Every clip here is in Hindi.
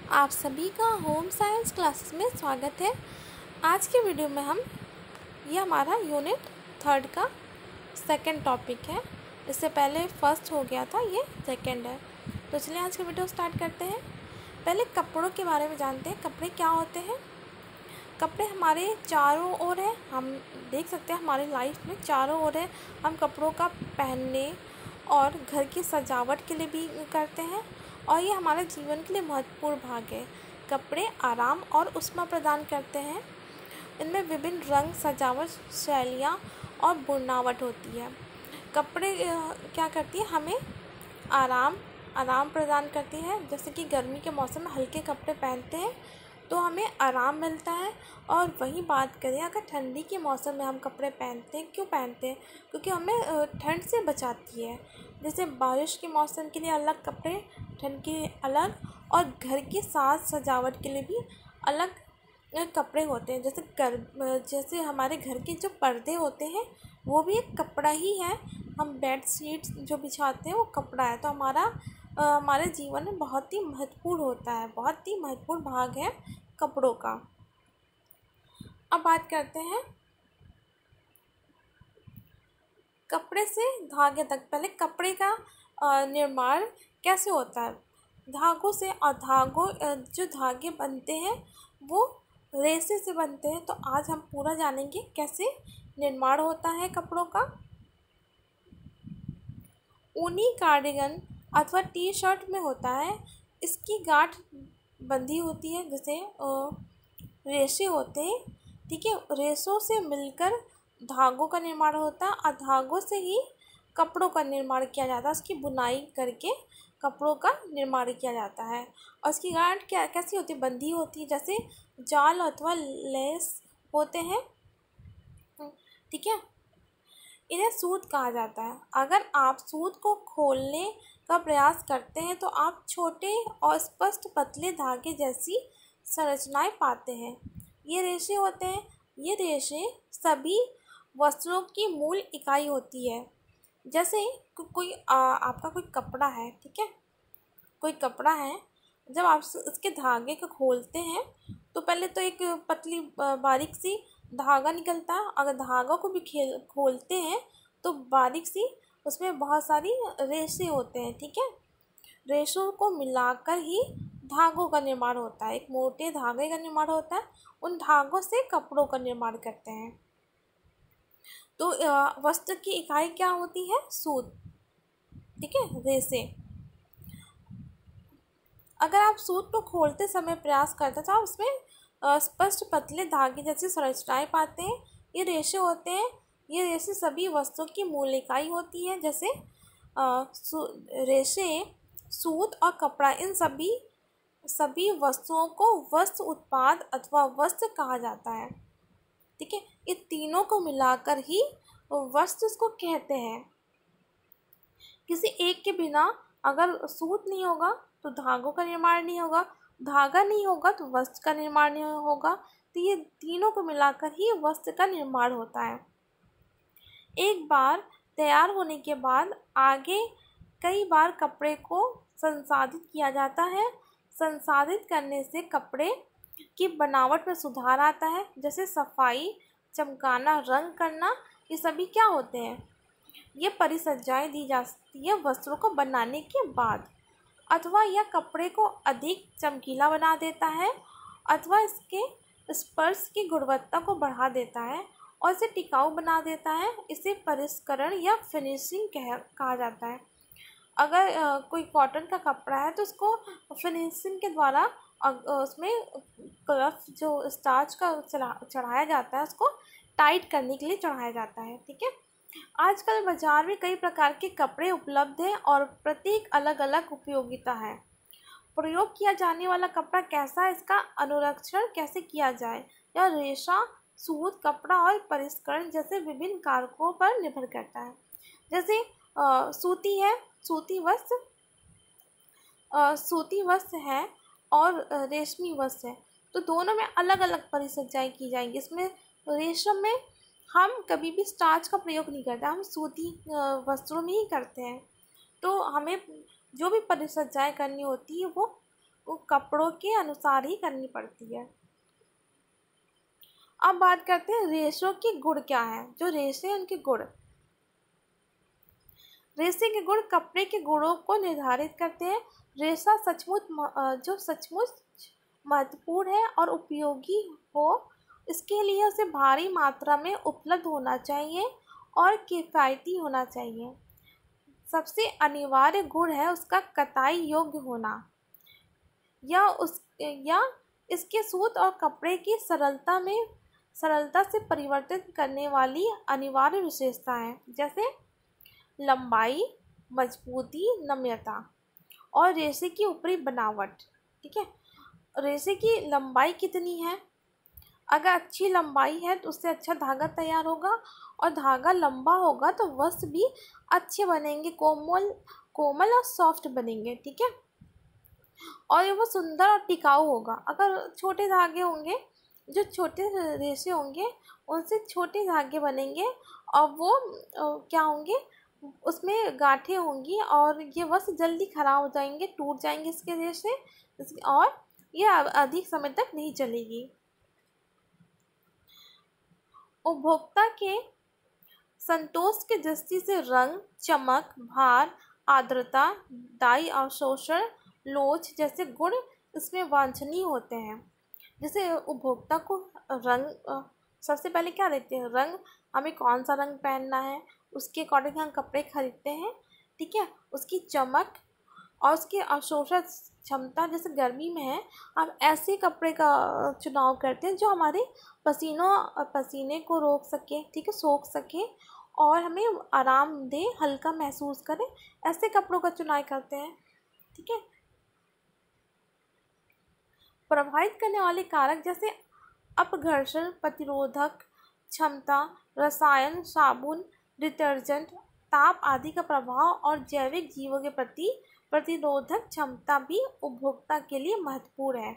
आप सभी का होम साइंस क्लासेस में स्वागत है। आज के वीडियो में ये हमारा यूनिट 3 का सेकंड टॉपिक है। इससे पहले फर्स्ट हो गया था, ये सेकंड है। तो चलिए आज का वीडियो स्टार्ट करते हैं। पहले कपड़ों के बारे में जानते हैं, कपड़े क्या होते हैं। कपड़े हमारे चारों ओर है, हम देख सकते हैं हमारी लाइफ में चारों ओर है। हम कपड़ों का पहनने और घर की सजावट के लिए भी करते हैं और ये हमारे जीवन के लिए महत्वपूर्ण भाग है। कपड़े आराम और ऊष्मा प्रदान करते हैं। इनमें विभिन्न रंग, सजावट, शैलियाँ और बुनावट होती है। कपड़े क्या करती है, हमें आराम प्रदान करती है। जैसे कि गर्मी के मौसम में हल्के कपड़े पहनते हैं तो हमें आराम मिलता है। और वही बात करें अगर ठंडी के मौसम में हम कपड़े पहनते हैं, क्यों पहनते हैं? क्योंकि हमें ठंड से बचाती है। जैसे बारिश के मौसम के लिए अलग कपड़े, ठंड के अलग, और घर की साज सजावट के लिए भी अलग कपड़े होते हैं। जैसे हमारे घर के जो पर्दे होते हैं वो भी एक कपड़ा ही है। हम बेड शीट जो बिछाते हैं वो कपड़ा है। तो हमारे जीवन में बहुत ही महत्वपूर्ण होता है, बहुत ही महत्वपूर्ण भाग है कपड़ों का। अब बात करते हैं कपड़े से धागे तक। पहले कपड़े का निर्माण कैसे होता है? धागों से, और जो धागे बनते हैं वो रेशे से बनते हैं। तो आज हम पूरा जानेंगे कैसे निर्माण होता है कपड़ों का। ऊनी कार्डिगन अथवा टी शर्ट में होता है, इसकी गांठ बंधी होती है। जैसे रेशे होते हैं, ठीक है, रेशों से मिलकर धागों का निर्माण होता है और धागों से ही कपड़ों का निर्माण किया जाता है। उसकी बुनाई करके कपड़ों का निर्माण किया जाता है। और उसकी गांठ कैसी होती है? बंधी होती है, जैसे जाल अथवा लेस होते हैं, ठीक है। इन्हें सूत कहा जाता है। अगर आप सूत को खोलने का प्रयास करते हैं तो आप छोटे और स्पष्ट पतले धागे जैसी संरचनाएं पाते हैं। ये रेशे होते हैं। ये रेशे सभी वस्त्रों की मूल इकाई होती है। जैसे आपका कोई कपड़ा है, ठीक है, कोई कपड़ा है। जब आप इसके धागे को खोलते हैं तो पहले तो एक पतली बारीक सी धागा निकलता है। अगर धागा को भी खोलते हैं तो बारीक सी उसमें बहुत सारी रेशे होते हैं, ठीक है। रेशों को मिलाकर ही धागों का निर्माण होता है। एक मोटे धागे का निर्माण होता है, उन धागों से कपड़ों का निर्माण करते हैं। तो वस्त्र की इकाई क्या होती है? सूत, ठीक है, रेशे। अगर आप सूत को खोलते समय प्रयास करते तो आप उसमें स्पष्ट पतले धागे जैसी संरचनाएं पाते हैं। ये रेशे होते हैं। ये रेशे सभी वस्तुओं की मूल इकाई होती है। जैसे रेशे, सूत और कपड़ा, इन सभी वस्तुओं को वस्त्र उत्पाद अथवा वस्त्र कहा जाता है, ठीक है। ये तीनों को मिलाकर ही वस्त्र इसको कहते हैं। किसी एक के बिना अगर सूत नहीं होगा तो धागों का निर्माण नहीं होगा, धागा नहीं होगा तो वस्त्र का निर्माण नहीं होगा। तो ये तीनों को मिलाकर ही वस्त्र का निर्माण होता है। एक बार तैयार होने के बाद आगे कई बार कपड़े को संसाधित किया जाता है। संसाधित करने से कपड़े की बनावट में सुधार आता है। जैसे सफाई, चमकाना, रंग करना, ये सभी क्या होते हैं? ये परिसज्जाएं दी जाती है वस्त्रों को बनाने के बाद। अथवा यह कपड़े को अधिक चमकीला बना देता है, अथवा इसके स्पर्श की गुणवत्ता को बढ़ा देता है और इसे टिकाऊ बना देता है। इसे परिष्करण या फिनिशिंग कहा जाता है। अगर कोई कॉटन का कपड़ा है तो उसको फिनिशिंग के द्वारा उसमें क्लफ जो स्टार्च का चढ़ाया जाता है, उसको टाइट करने के लिए चढ़ाया जाता है, ठीक है। आजकल बाजार में कई प्रकार के कपड़े उपलब्ध हैं और प्रत्येक अलग अलग उपयोगिता है। प्रयोग किया जाने वाला कपड़ा कैसा है, इसका अनुरक्षण कैसे किया जाए, यह रेशा, सूत, कपड़ा और परिष्करण जैसे विभिन्न कारकों पर निर्भर करता है। जैसे सूती है, सूती वस्त्र है और रेशमी वस्त्र है, तो दोनों में अलग अलग परिसज्जाएं की जाएंगी। इसमें रेशम में हम कभी भी स्टार्च का प्रयोग नहीं करते, हम सूती वस्त्रों में ही करते हैं। तो हमें जो भी परिसज्जाएं करनी होती है वो वो कपड़ों के अनुसार ही करनी पड़ती है। अब बात करते हैं रेशों के गुण क्या है। जो रेशे हैं उनके गुण, रेशे के गुण कपड़े के गुणों को निर्धारित करते हैं। रेशा सचमुच महत्वपूर्ण है और उपयोगी हो, इसके लिए उसे भारी मात्रा में उपलब्ध होना चाहिए और किफ़ायती होना चाहिए। सबसे अनिवार्य गुण है उसका कताई योग्य होना, या इसके सूत और कपड़े की सरलता से परिवर्तित करने वाली अनिवार्य विशेषता है, जैसे लंबाई, मजबूती, नम्यता और रेशे की ऊपरी बनावट। ठीक है, रेशे की लंबाई कितनी है, अगर अच्छी लंबाई है तो उससे अच्छा धागा तैयार होगा, और धागा लंबा होगा तो वस्त्र भी अच्छे बनेंगे, कोमल और सॉफ्ट बनेंगे। ठीक है, और वो सुंदर और टिकाऊ होगा। अगर छोटे धागे होंगे, जो छोटे रेशे होंगे उनसे छोटे धागे बनेंगे और वो क्या होंगे, उसमें गांठें होंगी और ये वस्त्र जल्दी ख़राब हो जाएंगे, टूट जाएंगे इसके रेशे, और ये अधिक समय तक नहीं चलेगी। उपभोक्ता के संतोष की दृष्टि से रंग, चमक, भार, आर्द्रता, डाई अवशोषण, लोच जैसे गुण इसमें वांछनीय होते हैं। जैसे उपभोक्ता को रंग, सबसे पहले क्या देखते हैं, रंग, हमें कौन सा रंग पहनना है उसके अकॉर्डिंग हम कपड़े खरीदते हैं। ठीक है, उसकी चमक और उसकी अवशोषण क्षमता, जैसे गर्मी में है हम ऐसे कपड़े का चुनाव करते हैं जो हमारे पसीने को रोक सके, ठीक है, सोख सके और हमें आराम दे, हल्का महसूस करें, ऐसे कपड़ों का चुनाव करते हैं। ठीक है, प्रभावित करने वाले कारक जैसे अपघर्षण प्रतिरोधक क्षमता, रसायन, साबुन, डिटर्जेंट, ताप आदि का प्रभाव और जैविक जीवों के प्रति प्रतिरोधक क्षमता भी उपभोक्ता के लिए महत्वपूर्ण है।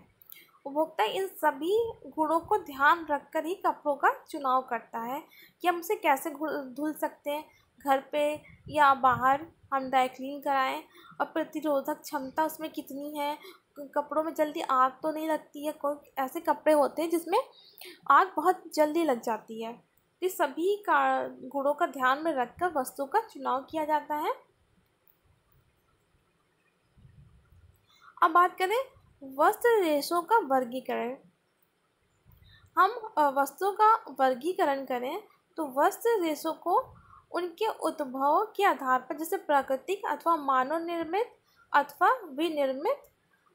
उपभोक्ता इन सभी गुणों को ध्यान रखकर ही कपड़ों का चुनाव करता है कि हम उसे कैसे धुल सकते हैं, घर पे या बाहर हम ड्राई क्लीन कराएं, और प्रतिरोधक क्षमता उसमें कितनी है, कपड़ों में जल्दी आग तो नहीं लगती है। कोई ऐसे कपड़े होते हैं जिसमें आग बहुत जल्दी लग जाती है। इस सभी का गुणों का ध्यान में रखकर वस्तु का चुनाव किया जाता है। अब बात करें वस्त्र रेशों का वर्गीकरण। हम वस्त्रों का वर्गीकरण करें तो वस्त्र रेशों को उनके उद्भव के आधार पर, जैसे प्राकृतिक अथवा मानव निर्मित अथवा विनिर्मित,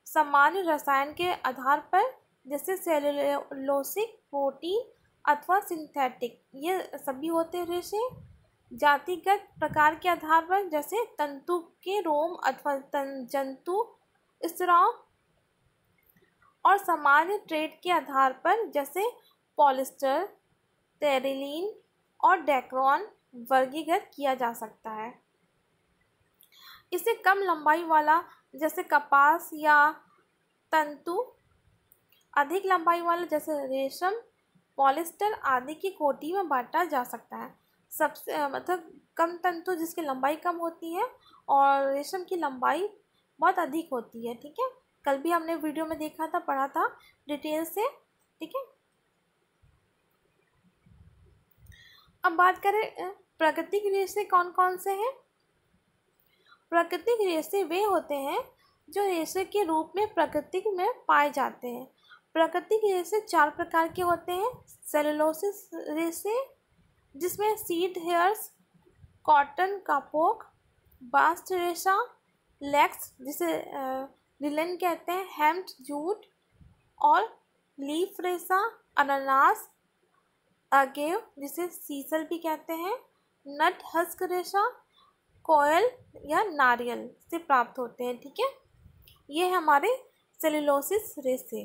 सामान्य रसायन के आधार पर, जैसे सेलुलोसिक, प्रोटीन अथवा सिंथेटिक, ये सभी होते हैं रेशे। जातिगत प्रकार के आधार पर, जैसे तंतु के रोम अथवा जंतु स्राव, और सामान्य ट्रेड के आधार पर, जैसे पॉलिस्टर, टेरिलीन और डेक्रॉन वर्गीकृत किया जा सकता है। इसे कम लंबाई वाला, जैसे कपास या तंतु, अधिक लंबाई वाला जैसे रेशम, पॉलिस्टर आदि की कोटि में बांटा जा सकता है। सबसे मतलब कम तंतु जिसकी लंबाई कम होती है और रेशम की लंबाई बहुत अधिक होती है। ठीक है, कल भी हमने वीडियो में देखा था, पढ़ा था डिटेल से। ठीक है, अब बात करें प्राकृतिक रेशे कौन कौन से हैं। प्राकृतिक रेशे वे होते हैं जो रेशे के रूप में प्रकृति में पाए जाते हैं। प्राकृतिक रेशे 4 प्रकार के होते हैं। सेलुलोसिस रेशे, जिसमें सीड हेयर्स, कॉटन का पोक, बास्ट रेशा, लेक्स जिसे लिनन कहते हैं, हेम्ड जूट, और लीफ रेशा, अनानास, अगेव जिसे सीसल भी कहते हैं, नट हस्क रेशा, कोयल या नारियल से प्राप्त होते हैं। ठीक है, ये है हमारे सेलुलोसिस रेशे।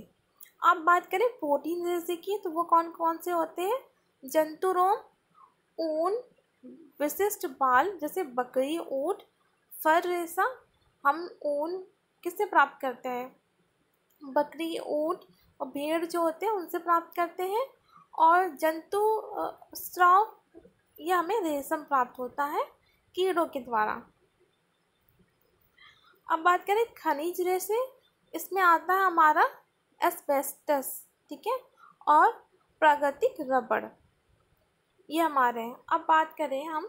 अब बात करें प्रोटीन रेशे की, तो वो कौन कौन से होते हैं। जंतुरोम, ऊन, विशिष्ट बाल जैसे बकरी, ऊंट, फर रेशा, हम ऊन किससे प्राप्त करते हैं, बकरी, ऊंट और भेड़ जो होते हैं उनसे प्राप्त करते हैं। और जंतु स्राव, यह हमें रेशम प्राप्त होता है कीड़ों के द्वारा। अब बात करें खनिज रेशे, इसमें आता है हमारा एस्बेस्टस, ठीक है, और प्राकृतिक रबड़, ये हमारे हैं। अब बात करें हम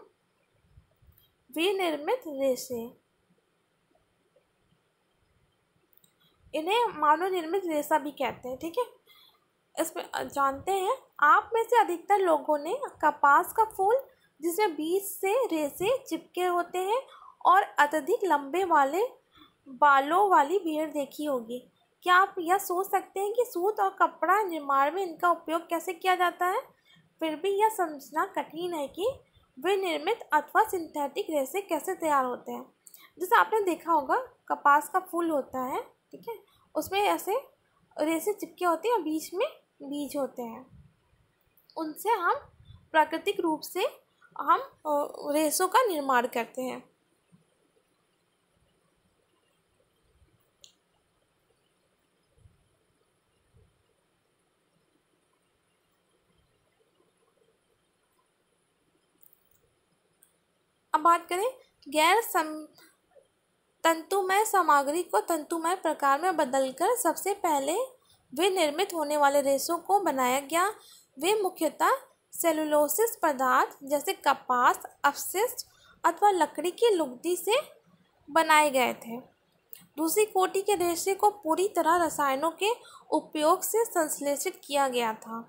विनिर्मित रेशे, इन्हें मानव निर्मित रेशा भी कहते हैं, ठीक है। इसमें जानते हैं, आप में से अधिकतर लोगों ने कपास का फूल जिसमें बीज से रेशे चिपके होते हैं और अत्यधिक लंबे वाले बालों वाली भेड़ देखी होगी। क्या आप यह सोच सकते हैं कि सूत और कपड़ा निर्माण में इनका उपयोग कैसे किया जाता है? फिर भी यह समझना कठिन है कि विनिर्मित अथवा सिंथेटिक रेशे कैसे तैयार होते हैं। जैसे आपने देखा होगा, कपास का फूल होता है, ठीक है, उसमें ऐसे रेशे चिपके होते हैं और बीच में बीज होते हैं, उनसे हम प्राकृतिक रूप से हम रेशों का निर्माण करते हैं। अब बात करें गैर तंतुमय सामग्री को तंतुमय प्रकार में बदलकर सबसे पहले विनिर्मित होने वाले रेशों को बनाया गया। वे मुख्यतः सेलुलोसिस पदार्थ जैसे कपास, अपशिष्ट अथवा लकड़ी की लुगदी से बनाए गए थे। दूसरी कोटि के रेशे को पूरी तरह रसायनों के उपयोग से संश्लेषित किया गया था।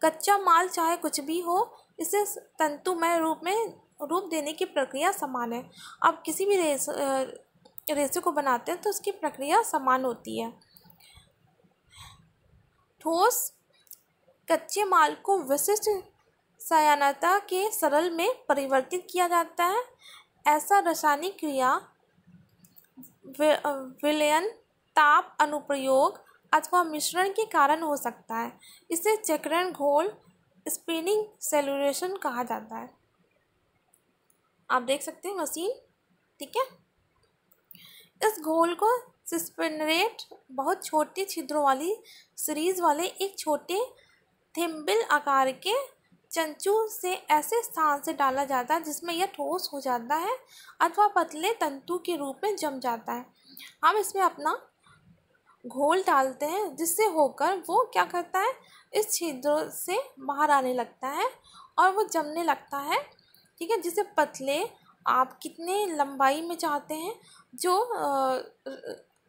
कच्चा माल चाहे कुछ भी हो, इसे तंतुमय रूप देने की प्रक्रिया समान है। आप किसी भी रेशे को बनाते हैं तो उसकी प्रक्रिया समान होती है। ठोस कच्चे माल को विशिष्ट संयानता के सरल में परिवर्तित किया जाता है। ऐसा रासायनिक क्रिया विलयन, ताप अनुप्रयोग अथवा मिश्रण के कारण हो सकता है। इसे चक्रण घोल, स्पिनिंग सेलुलेशन कहा जाता है। आप देख सकते हैं मशीन, ठीक है। इस घोल को सिस्पिनरेट, बहुत छोटे छिद्रों वाली सीरीज वाले एक छोटे थिम्बल आकार के चंचू से ऐसे स्थान से डाला जाता है जिसमें यह ठोस हो जाता है अथवा पतले तंतु के रूप में जम जाता है। हम इसमें अपना घोल डालते हैं जिससे होकर वो क्या करता है, इस छिद्रों से बाहर आने लगता है और वो जमने लगता है, ठीक है। जिसे पतले, आप कितने लंबाई में चाहते हैं, जो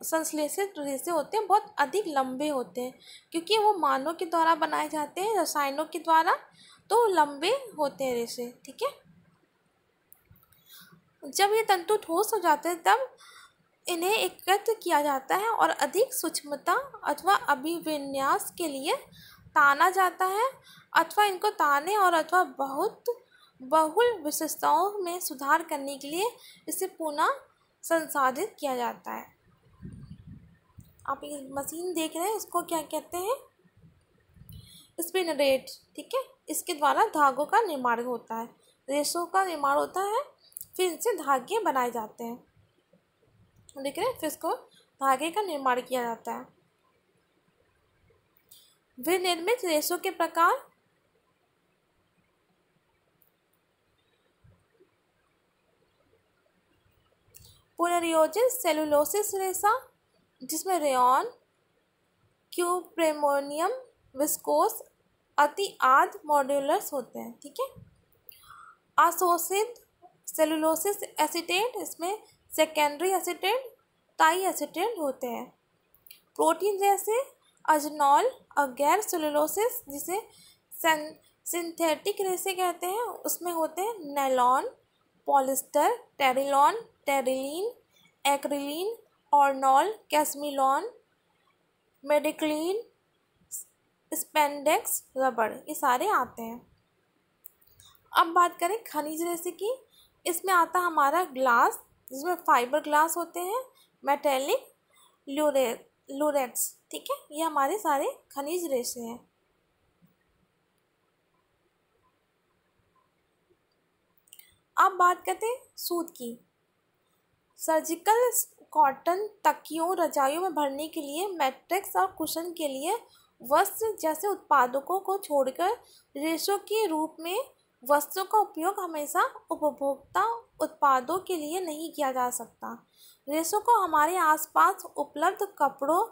संश्लेषित रेशे होते हैं बहुत अधिक लंबे होते हैं क्योंकि वो मानव के द्वारा बनाए जाते हैं, रसायनों के द्वारा, तो लंबे होते हैं रेशे, ठीक है। जब ये तंतु ठोस हो जाते हैं तब इन्हें एकत्र किया जाता है और अधिक सूक्ष्मता अथवा अभिविन्यास के लिए ताना जाता है, अथवा इनको ताने और अथवा बहुत बहुल विशेषताओं में सुधार करने के लिए इसे पुनः संसाधित किया जाता है। आप ये मशीन देख रहे हैं, इसको क्या कहते हैं, स्पिनरेट, ठीक है। इसके द्वारा धागों का निर्माण होता है, रेशों का निर्माण होता है, फिर इनसे धागे बनाए जाते हैं, देख रहे हैं, फिर इसको धागे का निर्माण किया जाता है। विनिर्मित रेशों के प्रकार, पुनर्योजित सेलुलोसिस रेशा जिसमें रेयॉन, क्यूप्रेमोनियम, विस्कोस अति आद मॉड्यूलस होते हैं, ठीक है। अशोषित सेलुलोसिस एसीटेट, इसमें सेकेंडरी एसीटेट, टाई एसीटेट होते हैं। प्रोटीन जैसे अजनॉल और गैर सेलुलोसिस जिसे सिंथेटिक रेशे कहते हैं, उसमें होते हैं nylon, polyester, terylene, terylene, एक्रिलीन, ऑर्नॉल, कैस्मिलॉन, मेडिक्लीन, spandex, रबड़, ये सारे आते हैं। अब बात करें खनिज रेशे की, इसमें आता है हमारा ग्लास जिसमें फाइबर ग्लास होते हैं, मेटेलिक, लूरेक्स, ठीक है। ये हमारे सारे खनिज रेशे हैं। अब बात करते हैं सूत की। सर्जिकल कॉटन तकियों, रजाइयों में भरने के लिए, मैट्रेस और कुशन के लिए वस्त्र जैसे उत्पादों को छोड़कर रेशों के रूप में वस्त्रों का उपयोग हमेशा उपभोक्ता उत्पादों के लिए नहीं किया जा सकता। रेशों को हमारे आसपास उपलब्ध कपड़ों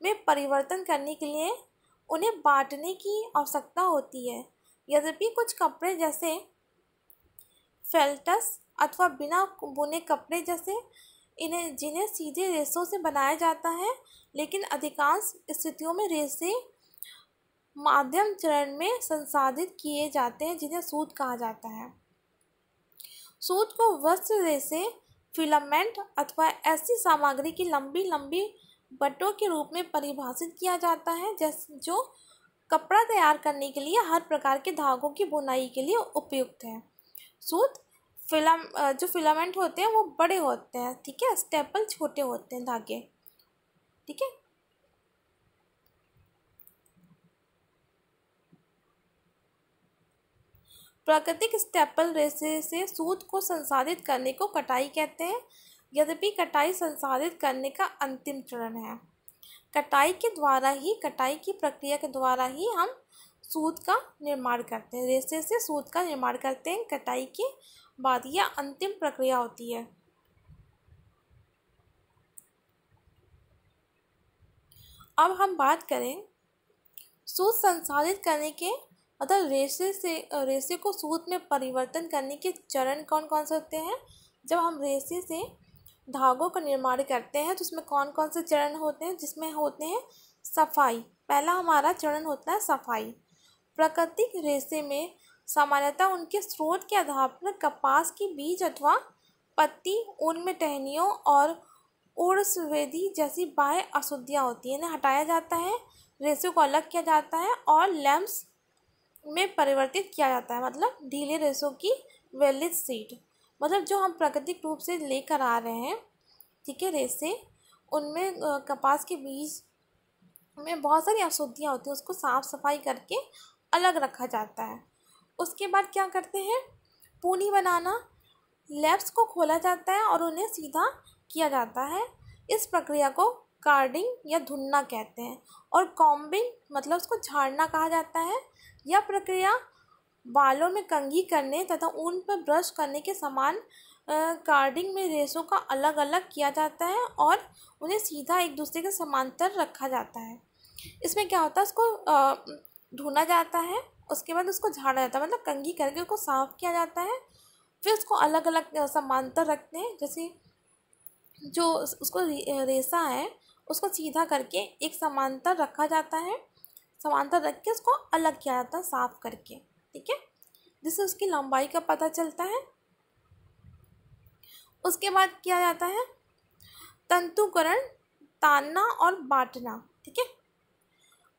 में परिवर्तन करने के लिए उन्हें बांटने की आवश्यकता होती है। यद्यपि कुछ कपड़े जैसे फेल्टस अथवा बिना बुने कपड़े जैसे जिन्हें सीधे रेशों से बनाया जाता है, लेकिन अधिकांश स्थितियों में रेशे माध्यम चरण में संसाधित किए जाते हैं, जिन्हें सूत कहा जाता है। सूत को वस्त्र रेशे, फिलामेंट अथवा ऐसी सामग्री की लंबी लंबी बटों के रूप में परिभाषित किया जाता है जो कपड़ा तैयार करने के लिए हर प्रकार के धागों की बुनाई के लिए उपयुक्त है। सूत जो फिलामेंट होते हैं वो बड़े होते हैं, ठीक है, स्टेपल छोटे होते हैं धागे, ठीक है। प्राकृतिक स्टेपल रेशे से सूत को संसाधित करने को कटाई कहते हैं। यद्यपि कटाई संसाधित करने का अंतिम चरण है। कटाई की प्रक्रिया के द्वारा ही हम सूत का निर्माण करते हैं, रेशे से सूत का निर्माण करते हैं। कटाई के बाद यह अंतिम प्रक्रिया होती है। अब हम बात करें सूत संसाधित करने के मतलब रेशे को सूत में परिवर्तन करने के चरण कौन कौन से होते हैं। जब हम रेशे से धागों का निर्माण करते हैं तो उसमें कौन कौन से चरण होते हैं, जिसमें होते हैं सफाई। पहला हमारा चरण होता है सफाई। प्राकृतिक रेशे में सामान्यतः उनके स्रोत के आधार पर कपास की बीज अथवा पत्ती, ऊन में टहनियों और ऊर्ध्ववेदी जैसी बाह्य अशुद्धियाँ होती हैं, इन्हें हटाया जाता है, रेशे को अलग किया जाता है और लैम्प्स में परिवर्तित किया जाता है। मतलब ढीले रेशों की वेल्वेट शीट, मतलब जो हम प्राकृतिक रूप से लेकर आ रहे हैं, ठीक है, रेशे, उनमें कपास के बीज में बहुत सारी अशुद्धियाँ होती हैं, उसको साफ सफाई करके अलग रखा जाता है। उसके बाद क्या करते हैं, पूनी बनाना, लैप्स को खोला जाता है और उन्हें सीधा किया जाता है। इस प्रक्रिया को कार्डिंग या धुनना कहते हैं। और कॉम्बिंग मतलब उसको झाड़ना कहा जाता है। यह प्रक्रिया बालों में कंघी करने तथा ऊन पर ब्रश करने के समान कार्डिंग में रेशों का अलग अलग किया जाता है और उन्हें सीधा एक दूसरे के समांतर रखा जाता है। इसमें क्या होता है, उसको धुना जाता है, उसके बाद उसको झाड़ा जाता है, मतलब कंघी करके उसको साफ किया जाता है, फिर उसको अलग अलग समांतर रखते हैं। जैसे जो उसको रेशा है उसको सीधा करके एक समांतर रखा जाता है, समांतर रख के उसको अलग किया जाता है साफ करके, ठीक है, जिससे उसकी लंबाई का पता चलता है। उसके बाद किया जाता है तंतुकरण, तानना और बांटना, ठीक है।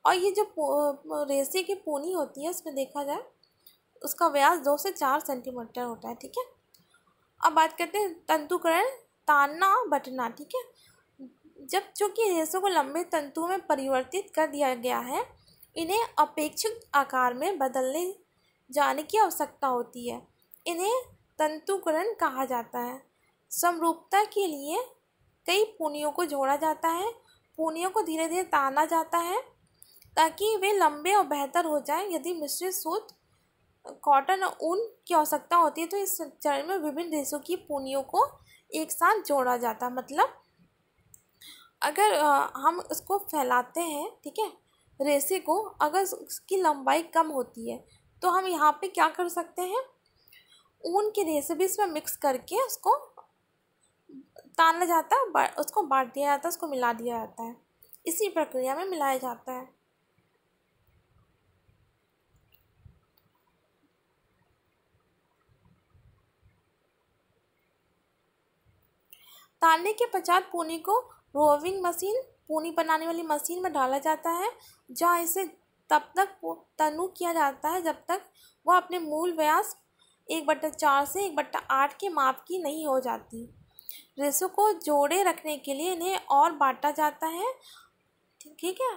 और ये जो रेशे की पोनी होती है उसमें देखा जाए उसका व्यास 2 से 4 सेंटीमीटर होता है, ठीक है। अब बात करते हैं तंतुकरण, तानना और बटना, ठीक है। जब चूँकि रेशों को लंबे तंतुओं में परिवर्तित कर दिया गया है, इन्हें अपेक्षित आकार में बदलने जाने की आवश्यकता होती है, इन्हें तंतुकरण कहा जाता है। समरूपता के लिए कई पूनियों को जोड़ा जाता है। पूनियों को धीरे धीरे ताना जाता है ताकि वे लंबे और बेहतर हो जाएं। यदि मिश्रित सूत, कॉटन और ऊन की आवश्यकता होती है तो इस चरण में विभिन्न रेशों की पूनियों को एक साथ जोड़ा जाता है। मतलब अगर हम इसको फैलाते हैं, ठीक है, रेशे को, अगर उसकी लंबाई कम होती है तो हम यहाँ पे क्या कर सकते हैं, ऊन के रेशे भी इसमें मिक्स करके उसको ताना जाता है, उसको बांट दिया जाता है, उसको मिला दिया जाता है, इसी प्रक्रिया में मिलाया जाता है। तानने के पश्चात पूनी को रोविंग मशीन, पूनी बनाने वाली मशीन में डाला जाता है, जहाँ इसे तब तक तनु किया जाता है जब तक वह अपने मूल व्यास 1/4 से 1/8 के माप की नहीं हो जाती। रेशों को जोड़े रखने के लिए इन्हें और बांटा जाता है, ठीक है।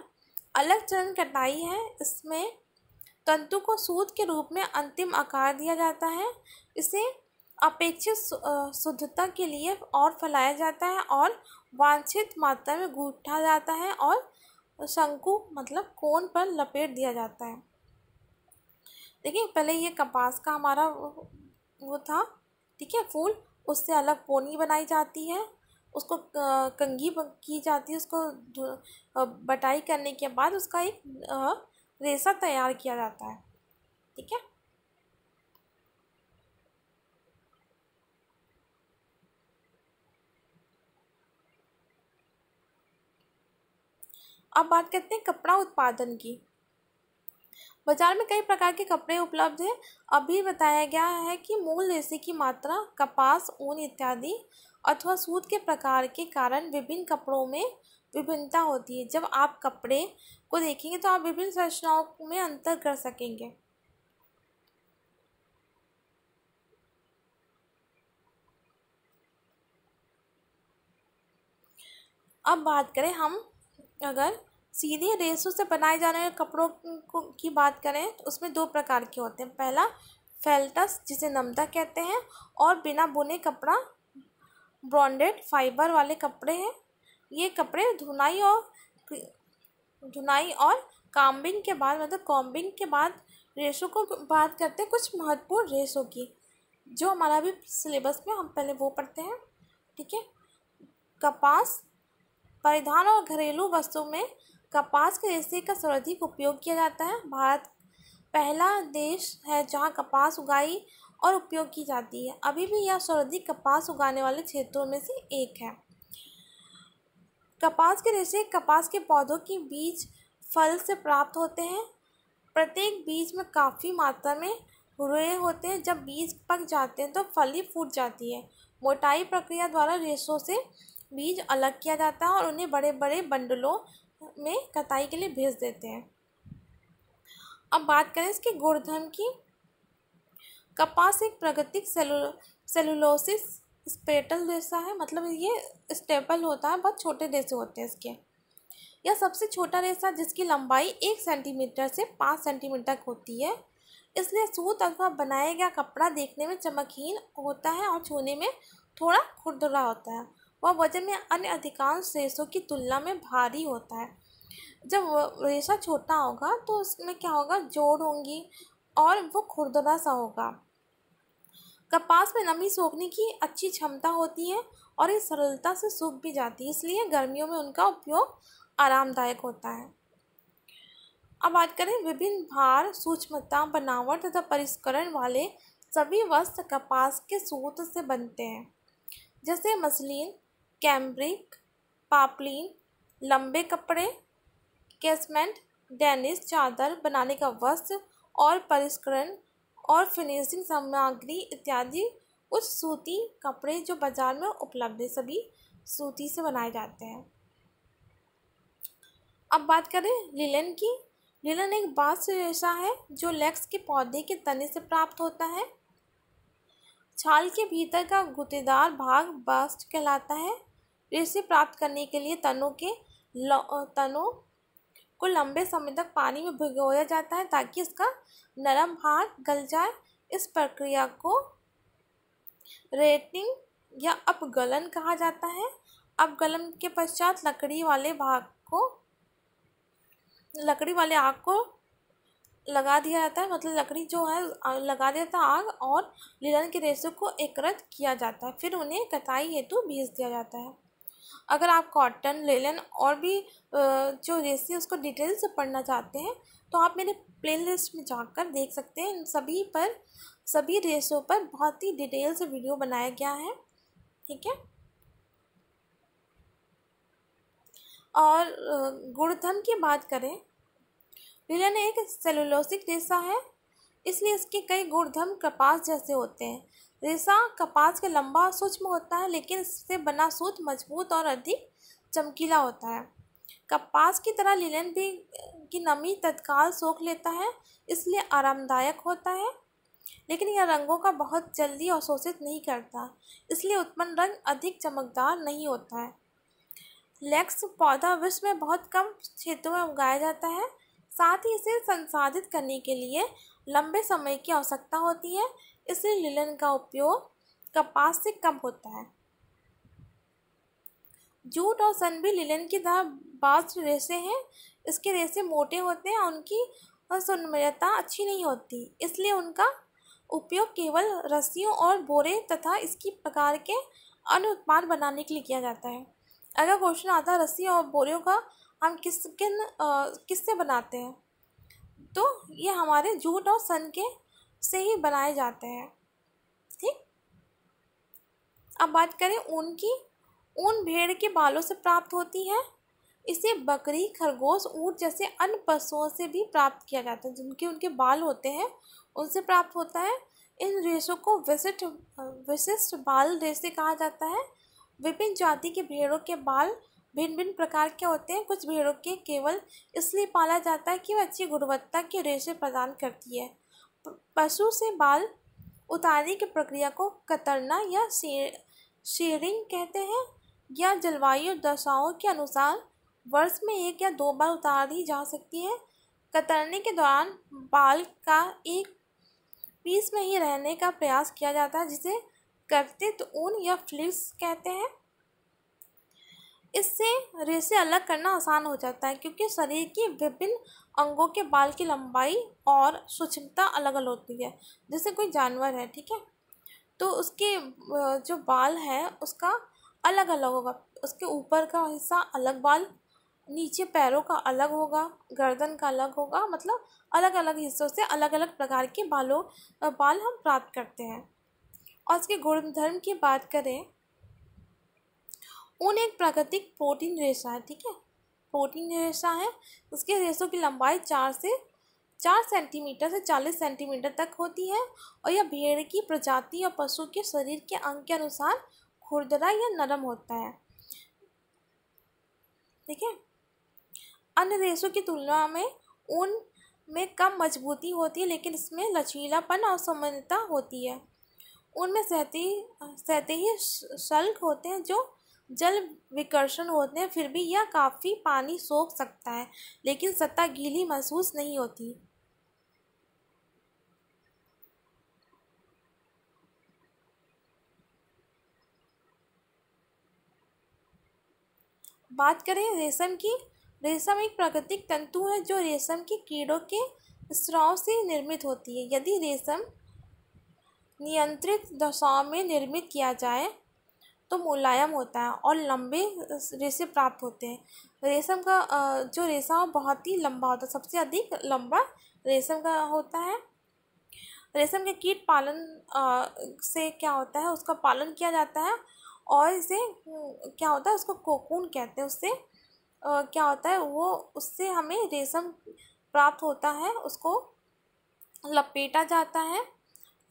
अलग चरण कटाई है, इसमें तंतु को सूत के रूप में अंतिम आकार दिया जाता है। इसे अपेक्षित शुद्धता के लिए और फैलाया जाता है और वांछित मात्रा में गूंथा जाता है और शंकु मतलब कोन पर लपेट दिया जाता है। देखिए पहले ये कपास का हमारा वो था, ठीक है, फूल, उससे अलग पोनी बनाई जाती है, उसको कंघी की जाती है, उसको बटाई करने के बाद उसका एक रेशा तैयार किया जाता है। ठीक है। अब बात करते हैं कपड़ा उत्पादन की। बाजार में कई प्रकार के कपड़े उपलब्ध हैं। अभी बताया गया है कि मूल रेशे की मात्रा, कपास, ऊन इत्यादि अथवा सूत के प्रकार के कारण विभिन्न कपड़ों में विभिन्नता होती है। जब आप कपड़े को देखेंगे तो आप विभिन्न संरचनाओं में अंतर कर सकेंगे। अब बात करें हम, अगर सीधे रेशों से बनाए जाने वाले कपड़ों की बात करें तो उसमें दो प्रकार के होते हैं। पहला फेल्टस, जिसे नमदा कहते हैं, और बिना बुने कपड़ा ब्रॉन्डेड फाइबर वाले कपड़े हैं। ये कपड़े धुनाई और काम्बिंग के बाद, मतलब कॉम्बिंग के बाद रेशों को बात करते हैं कुछ महत्वपूर्ण रेशों की, जो हमारा भी सिलेबस में हम पहले वो पढ़ते हैं। ठीक है। कपास, परिधान और घरेलू वस्तुओं में कपास के रेशे का सर्वाधिक उपयोग किया जाता है। भारत पहला देश है जहां कपास उगाई और उपयोग की जाती है। अभी भी यह सर्वाधिक कपास उगाने वाले क्षेत्रों में से एक है। कपास के रेशे कपास के पौधों के बीज फल से प्राप्त होते हैं। प्रत्येक बीज में काफ़ी मात्रा में रुए होते हैं। जब बीज पक जाते हैं तो फली फूट जाती है। मोटाई प्रक्रिया द्वारा रेशों से बीज अलग किया जाता है और उन्हें बड़े बड़े बंडलों में कटाई के लिए भेज देते हैं। अब बात करें इसके गुणधर्म की। कपास एक प्राकृतिक सेलुलोसिस स्पेटल रेशा है, मतलब ये स्टेपल होता है, बहुत छोटे रेशे होते हैं इसके। यह सबसे छोटा रेशा जिसकी लंबाई 1 सेंटीमीटर से 5 सेंटीमीटर तक होती है। इसलिए सूत अथवा बनाया गया कपड़ा देखने में चमकहीन होता है और छूने में थोड़ा खुरदुरा होता है। वह वजन में अन्य अधिकांश रेशों की तुलना में भारी होता है। जब रेशा छोटा होगा तो उसमें क्या होगा, जोड़ होंगी और वो खुरदुरा सा होगा। कपास में नमी सोखने की अच्छी क्षमता होती है और ये सरलता से सूख भी जाती है, इसलिए गर्मियों में उनका उपयोग आरामदायक होता है। अब बात करें विभिन्न भार, सूक्ष्मता, बनावट तथा परिष्करण वाले सभी वस्त्र कपास के सूत से बनते हैं, जैसे मसलिन, कैम्ब्रिक, पापलिन, लंबे कपड़े, कैसमेंट, डेनिस चादर बनाने का वस्त्र और परिष्करण और फिनिशिंग सामग्री इत्यादि कुछ सूती कपड़े जो बाजार में उपलब्ध है, सभी सूती से बनाए जाते हैं। अब बात करें लिनन की। लिनन एक बास्ट रेशा है जो लेक्स के पौधे के तने से प्राप्त होता है। छाल के भीतर का गुतेदार भाग बास्ट कहलाता है। रेशे प्राप्त करने के लिए तनों को लंबे समय तक पानी में भिगोया जाता है ताकि इसका नरम भाग गल जाए। इस प्रक्रिया को रेटिंग या अपगलन कहा जाता है। अपगलन के पश्चात लकड़ी वाले आग को लगा दिया जाता है, मतलब लकड़ी जो है लगा दिया जाता है आग, और लिनन के रेशों को एकत्र किया जाता है, फिर उन्हें कताई हेतु भेज दिया जाता है। अगर आप कॉटन, लिनन और भी जो रेशे उसको डिटेल से पढ़ना चाहते हैं तो आप मेरे प्लेलिस्ट में जाकर देख सकते हैं। इन सभी रेशों पर बहुत ही डिटेल से वीडियो बनाया गया है। ठीक है। और गुणधर्म की बात करें, लिनन एक सेलुलोसिक रेशा है, इसलिए इसके कई गुणधर्म कपास जैसे होते हैं। रेशा कपास के लंबा और सूक्ष्म होता है, लेकिन इससे बना सूत मजबूत और अधिक चमकीला होता है। कपास की तरह लिनन भी की नमी तत्काल सोख लेता है, इसलिए आरामदायक होता है, लेकिन यह रंगों का बहुत जल्दी अवशोषित नहीं करता, इसलिए उत्पन्न रंग अधिक चमकदार नहीं होता है। लेक्स पौधा विश्व में बहुत कम क्षेत्रों में उगाया जाता है, साथ ही इसे संसाधित करने के लिए लंबे समय की आवश्यकता होती है, इसलिए लिनन का उपयोग कपास से कम होता है। जूट और सन भी लिनन की तरह बास्ट रेशे हैं। इसके रेशे मोटे होते हैं और उनकी सौम्यता अच्छी नहीं होती, इसलिए उनका उपयोग केवल रस्सियों और बोरे तथा इसी प्रकार के अन्य उत्पाद बनाने के लिए किया जाता है। अगर क्वेश्चन आता है रस्सी और बोरियों का हम किससे बनाते हैं, तो ये हमारे जूट और सन के से ही बनाए जाते हैं। ठीक, अब बात करें ऊन की। ऊन भेड़ के बालों से प्राप्त होती है। इसे बकरी, खरगोश, ऊँट जैसे अन्य पशुओं से भी प्राप्त किया जाता है। जिनके उनके बाल होते हैं उनसे प्राप्त होता है। इन रेशों को विशिष्ट बाल रेशे कहा जाता है। विभिन्न जाति के भेड़ों के बाल भिन्न भिन्न प्रकार के होते हैं। कुछ भेड़ों के केवल इसलिए पाला जाता है कि वह अच्छी गुणवत्ता के रेशे प्रदान करती है। पशु से बाल उतारने की प्रक्रिया को कतरना या शेयरिंग कहते हैं। या जलवायु दशाओं के अनुसार वर्ष में 1 या 2 बार उतारी जा सकती है। कतरने के दौरान बाल का एक पीस में ही रहने का प्रयास किया जाता है, जिसे कर्तित ऊन या फ्लिस कहते हैं। इससे रेशे अलग करना आसान हो जाता है, क्योंकि शरीर के विभिन्न अंगों के बाल की लंबाई और सूक्ष्मता अलग अलग होती है। जैसे कोई जानवर है, ठीक है, तो उसके जो बाल है उसका अलग अलग होगा। उसके ऊपर का हिस्सा अलग बाल, नीचे पैरों का अलग होगा, गर्दन का अलग होगा। मतलब अलग अलग हिस्सों से अलग अलग प्रकार के बाल हम प्राप्त करते हैं। और इसके गुणधर्म की बात करें, ऊन एक प्राकृतिक प्रोटीन रेशा है। ठीक है, प्रोटीन रेशा है। उसके रेशों की लंबाई 4 सेंटीमीटर से 40 सेंटीमीटर तक होती है। और यह भेड़ की प्रजाति और पशु के शरीर के अंग के अनुसार खुरदरा या नरम होता है। ठीक है, अन्य रेशों की तुलना में ऊन में कम मजबूती होती है, लेकिन इसमें लचीलापन और सामान्यता होती है। ऊन में सतही शल्क होते हैं जो जल विकर्षण होते हैं। फिर भी यह काफ़ी पानी सोख सकता है, लेकिन सतह गीली महसूस नहीं होती। बात करें रेशम की। रेशम एक प्राकृतिक तंतु है जो रेशम के कीड़ों के स्राव से निर्मित होती है। यदि रेशम नियंत्रित दशाओं में निर्मित किया जाए तो मुलायम होता है और लंबे रेशे प्राप्त होते हैं। रेशम का जो रेशा बहुत ही लंबा होता है, सबसे अधिक लंबा रेशम का होता है। रेशम के कीट पालन से क्या होता है, उसका पालन किया जाता है और इसे क्या होता है, उसको कोकून कहते हैं। उससे क्या होता है, वो उससे हमें रेशम प्राप्त होता है। उसको लपेटा जाता है,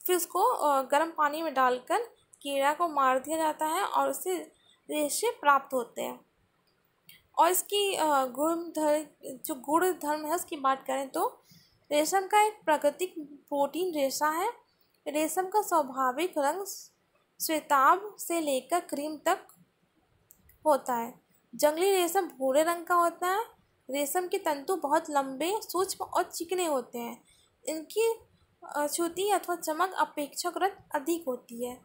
फिर उसको गर्म पानी में डालकर कीड़ा को मार दिया जाता है और उससे रेशे प्राप्त होते हैं। और इसकी गुण धर्म है उसकी बात करें तो रेशम का एक प्राकृतिक प्रोटीन रेशा है। रेशम का स्वाभाविक रंग श्वेताभ से लेकर क्रीम तक होता है। जंगली रेशम भूरे रंग का होता है। रेशम के तंतु बहुत लंबे, सूक्ष्म और चिकने होते हैं। इनकी छुती अथवा चमक अपेक्षाकृत अधिक होती है।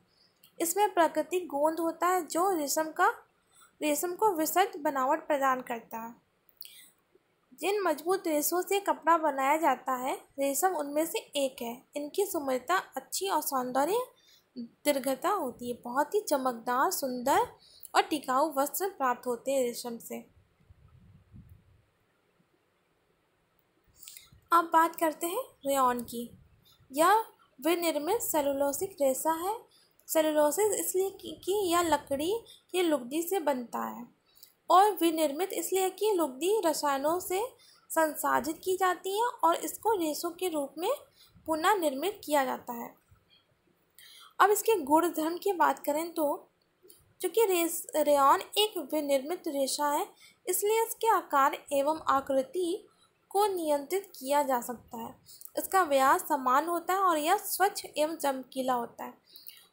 इसमें प्राकृतिक गोंद होता है जो रेशम को विशद बनावट प्रदान करता है। जिन मजबूत रेशों से कपड़ा बनाया जाता है, रेशम उनमें से एक है। इनकी सुंदरता अच्छी और सौंदर्य दीर्घता होती है। बहुत ही चमकदार, सुंदर और टिकाऊ वस्त्र प्राप्त होते हैं रेशम से। अब बात करते हैं रेयॉन की। यह विनिर्मित सेलुलोसिक रेशा है। सेलुलोसिस इसलिए कि यह लकड़ी की लुगदी से बनता है, और विनिर्मित इसलिए कि लुगदी रसायनों से संसाधित की जाती है और इसको रेशों के रूप में पुनः निर्मित किया जाता है। अब इसके गुण धर्म की बात करें तो चूँकि रेयॉन एक विनिर्मित रेशा है, इसलिए इसके आकार एवं आकृति को नियंत्रित किया जा सकता है। इसका व्यास समान होता है और यह स्वच्छ एवं चमकीला होता है।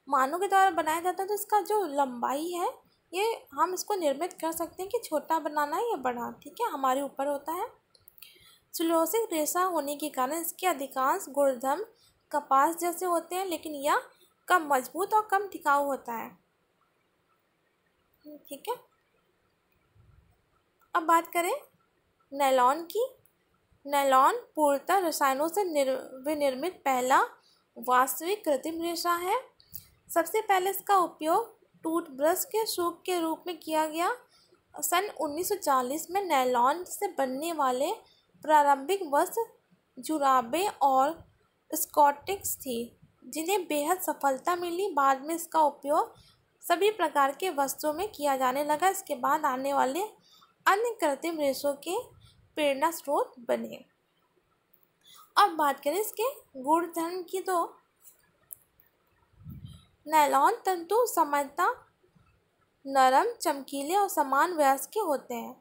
मानव के द्वारा बनाया जाता है तो इसका जो लंबाई है, ये हम इसको निर्मित कर सकते हैं कि छोटा बनाना है या बड़ा, ठीक है, हमारे ऊपर होता है। सेलुलोसिक रेशा होने के कारण इसके अधिकांश गुणधर्म कपास जैसे होते हैं, लेकिन यह कम मजबूत और कम टिकाऊ होता है। ठीक है, अब बात करें नायलॉन की। नायलॉन पूर्णतः रसायनों से विनिर्मित पहला वास्तविक कृत्रिम रेशा है। सबसे पहले इसका उपयोग टूथब्रश के शौक के रूप में किया गया। सन 1940 में नायलॉन से बनने वाले प्रारंभिक वस्त्र जुराबें और स्कॉटिक्स थी, जिन्हें बेहद सफलता मिली। बाद में इसका उपयोग सभी प्रकार के वस्त्रों में किया जाने लगा। इसके बाद आने वाले अन्य कृत्रिम रेशों के प्रेरणा स्रोत बने। अब बात करें इसके गुणधर्म की, तो नायलॉन तंतु सामान्यतः नरम, चमकीले और समान व्यास के होते हैं।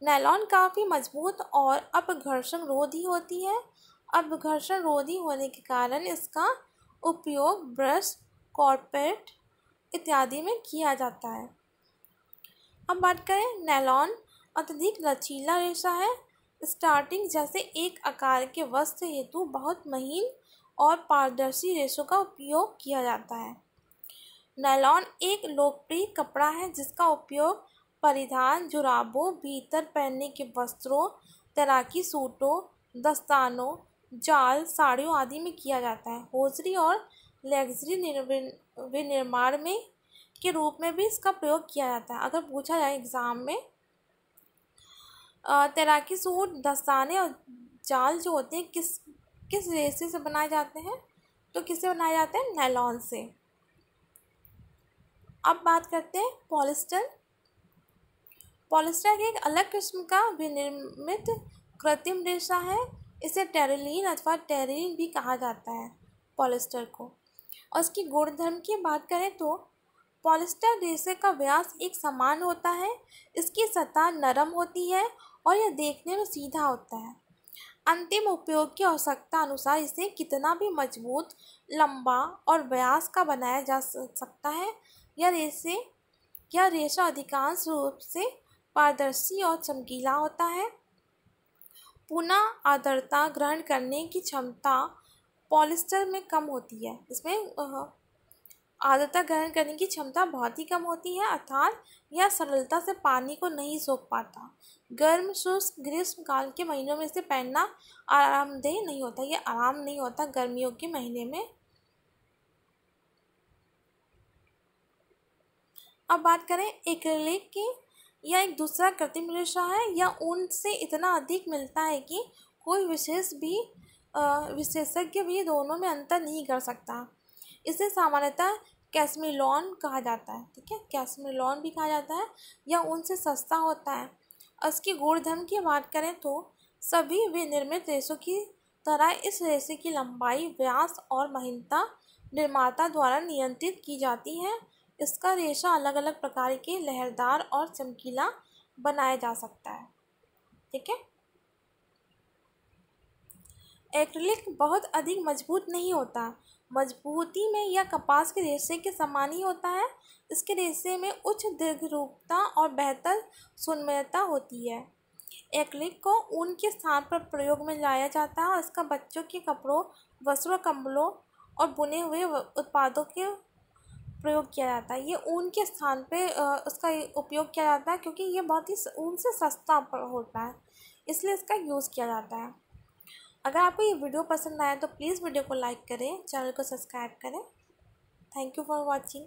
नायलॉन काफ़ी मजबूत और अपघर्षण रोधी होती है। अपघर्षण रोधी होने के कारण इसका उपयोग ब्रश, कारपेट इत्यादि में किया जाता है। अब बात करें, नायलॉन अत्यधिक लचीला रेशा है। स्टार्टिंग जैसे एक आकार के वस्त्र हेतु बहुत महीन और पारदर्शी रेशों का उपयोग किया जाता है। नायलॉन एक लोकप्रिय कपड़ा है जिसका उपयोग परिधान, जुराबों, भीतर पहनने के वस्त्रों, तैराकी सूटों, दस्तानों, जाल, साड़ियों आदि में किया जाता है। होजरी और लग्जरी विनिर्माण में के रूप में भी इसका प्रयोग किया जाता है। अगर पूछा जाए एग्ज़ाम में, तैराकी सूट, दस्ताने और जाल जो होते हैं किस रेशे से बनाए जाते हैं, तो किससे बनाए जाते हैं? नायलॉन से। अब बात करते हैं पॉलिस्टर। पॉलिस्टर एक अलग किस्म का विनिर्मित कृत्रिम रेशा है। इसे टेरिलीन अथवा टेरिलीन भी कहा जाता है पॉलिस्टर को। और इसकी गुणधर्म की बात करें तो पॉलिस्टर रेशे का व्यास एक समान होता है। इसकी सतह नरम होती है और यह देखने में सीधा होता है। अंतिम उपयोग की आवश्यकता अनुसार इसे कितना भी मजबूत, लंबा और व्यास का बनाया जा सकता है। यह रेशा अधिकांश रूप से पारदर्शी और चमकीला होता है। पुनः आर्द्रता ग्रहण करने की क्षमता पॉलिस्टर में कम होती है। इसमें आर्द्रता ग्रहण करने की क्षमता बहुत ही कम होती है, अर्थात यह सरलता से पानी को नहीं सोख पाता। गर्म, शुष्क, ग्रीष्मकाल के महीनों में इसे पहनना आरामदेह नहीं होता। यह आराम नहीं होता गर्मियों के महीने में। अब बात करें एक्रिलिक की। यह एक दूसरा कृत्रिम रेशा है। यह ऊन से इतना अधिक मिलता है कि कोई विशेषज्ञ भी दोनों में अंतर नहीं कर सकता। इसे सामान्यतः कैस्मिलॉन कहा जाता है। ठीक है, कैस्मिलॉन भी कहा जाता है। यह ऊन से सस्ता होता है। इसकी गुणधर्म की बात करें तो सभी विनिर्मित रेशों की तरह इस रेशे की लंबाई, व्यास और महीनता निर्माता द्वारा नियंत्रित की जाती है। इसका रेशा अलग अलग प्रकार के लहरदार और चमकीला बनाया जा सकता है। ठीक है, एक्रिलिक बहुत अधिक मजबूत नहीं होता। मजबूती में यह कपास के रेशे के समान ही होता है। इसके रेशे में उच्च दीर्घरूपता और बेहतर सुन्मयता होती है। एक्रिलिक को ऊन के स्थान पर प्रयोग में लाया जाता है और इसका बच्चों के कपड़ों, वस्त्रों, कंबलों और बुने हुए उत्पादों के प्रयोग किया जाता है। ये ऊन के स्थान पे इसका उपयोग किया जाता है क्योंकि ये बहुत ही ऊन से सस्ता होता है, इसलिए इसका यूज़ किया जाता है। अगर आपको ये वीडियो पसंद आया तो प्लीज़ वीडियो को लाइक करें, चैनल को सब्सक्राइब करें। Thank you for watching.